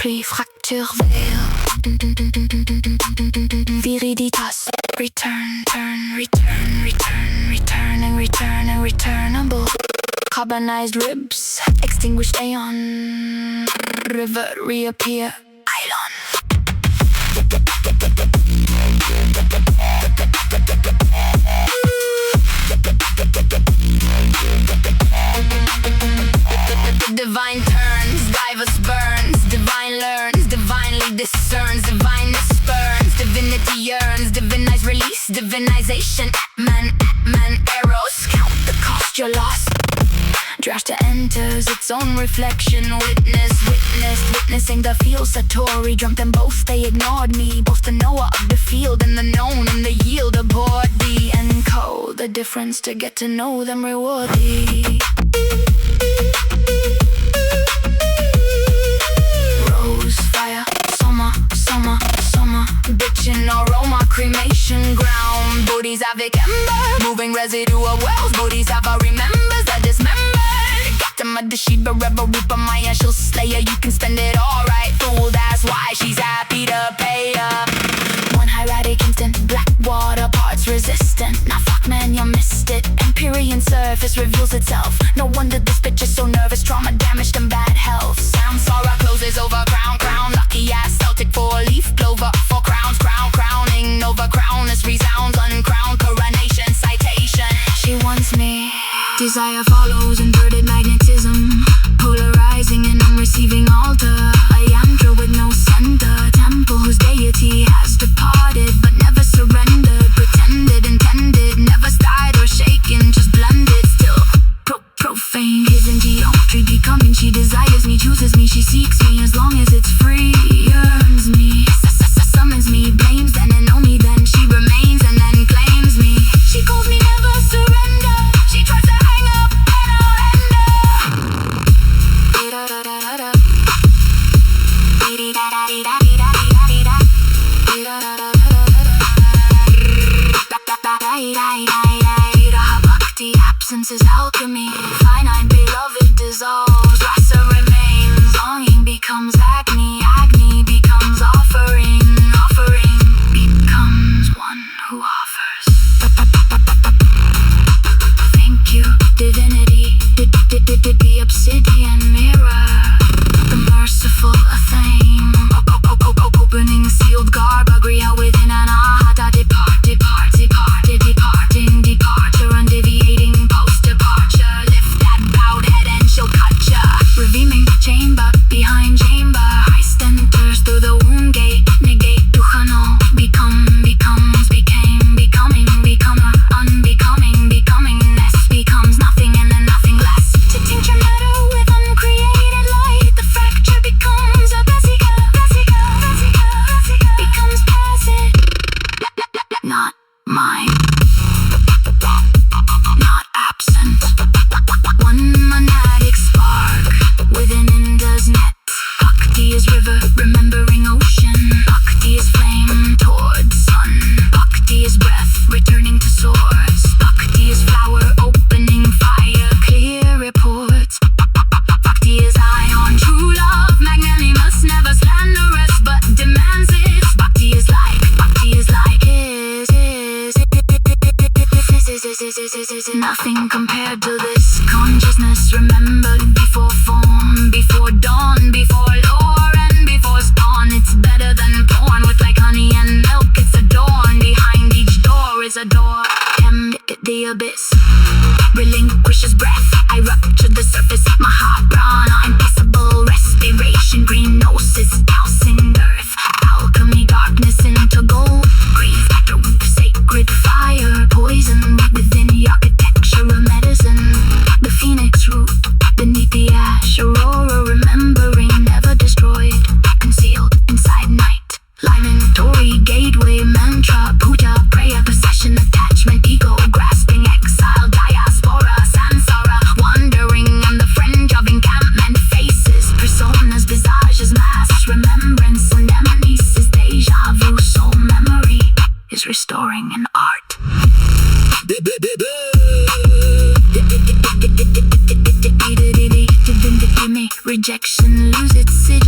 Pluie, fracture, veil. Viriditas. Return, turn, return, return, return, and return, and returnable. Carbonized ribs, extinguished aeon. River, reappear, island. Divine turns, diverse burns, divine learns, divinely discerns, divineness spurns, divinity yearns, divinize release, divinization, man, arrows, count the cost you're lost. Drashta enters its own reflection, witnessing the field, Satori dreamt them both, they ignored me, both the knower of the field and the known, and the yield aboard thee, encode the difference to get to know them, reward thee. Rose, fire, summer, bitchin' aroma, cremation ground, bodies havoc ember, moving residual wells, bodies have a remembers that dismembered. Got to mud the Sheba, rebel, reaper, Maya, she'll slayer, you can spend it all right, fool, that's why she's happy to pay ya. One hieratic instant, black water parts resistant, now fuck man, you missed it. Empyrean surface reveals itself, no wonder this bitch is so nervous, trauma damaged and bad health. Sound Sora closes over crown, lucky ass Celtic 4-leaf clover, 4 crowns, crowning Nova crownless resounds, uncrowned coronation citation. She wants me, desire follows inverted magnetism, polarizing and I'm receiving altar. A yantra with no center, temple whose deity has departed but never surrendered, pretended, intended, never stirred or shaken, just blended, still profane. Hidden geometry becoming, she desires me, chooses me, she seeks me as long as it's free, yearns me, summons me, blames then and only then she remains and then claims me. She calls me never surrender, she tries to hang up and I'll end her. Bhakti, absence is alchemy, finite beloved dissolves, rasa remains, longing becomes agony, agony becomes offering, offering becomes one who offers. Thank you, divinity, the obsidian mirror, the merciful acclaim, opening sealed garbagria within an ahata, departing, departure, undeviating post-departure, lift that bowed head and she'll cut ya, revealing chamber, behind chamber, Christ enters through the womb gate, negate, duchano, becomes, became, becoming, becomer, unbecoming, becomingness, becomes nothing and then nothing less, to tincture matter with uncreated light, the fracture becomes a vesica, becomes passive, not mine, not absent, one monadic spark within Inda's net. Bhakti is river, remembering ocean, Bhakti is flame towards sun, Bhakti is breath, returning to source, Bhakti is flower, opening fire, clear reports, Bhakti is ion, true love, magnanimous, never slanderous, but demands it, Bhakti is nothing compared to this consciousness, remembered before form, before dawn, before lore, and before spawn. It's better than porn, with like honey and milk, it's adorned. Behind each door is a door, hemmed at the abyss, relinquishes breath, I rupture the surface, Mahaprana, impossible respiration, green gnosis, dousing earth, alchemy, darkness into gold, breathe after sacred fire, poison within the architecture of medicine, the phoenix root beneath the ash, aurora remembering, never destroyed, concealed inside night, limontory, gateway, mantra, puja, prayer, possession, attachment, ego, grasping, exile, diaspora, samsara, wandering on the fringe of encampment, faces, personas, visages, masks, remembrance, and amnesis, deja vu, soul memory is restoring an art. Rejection lose its city.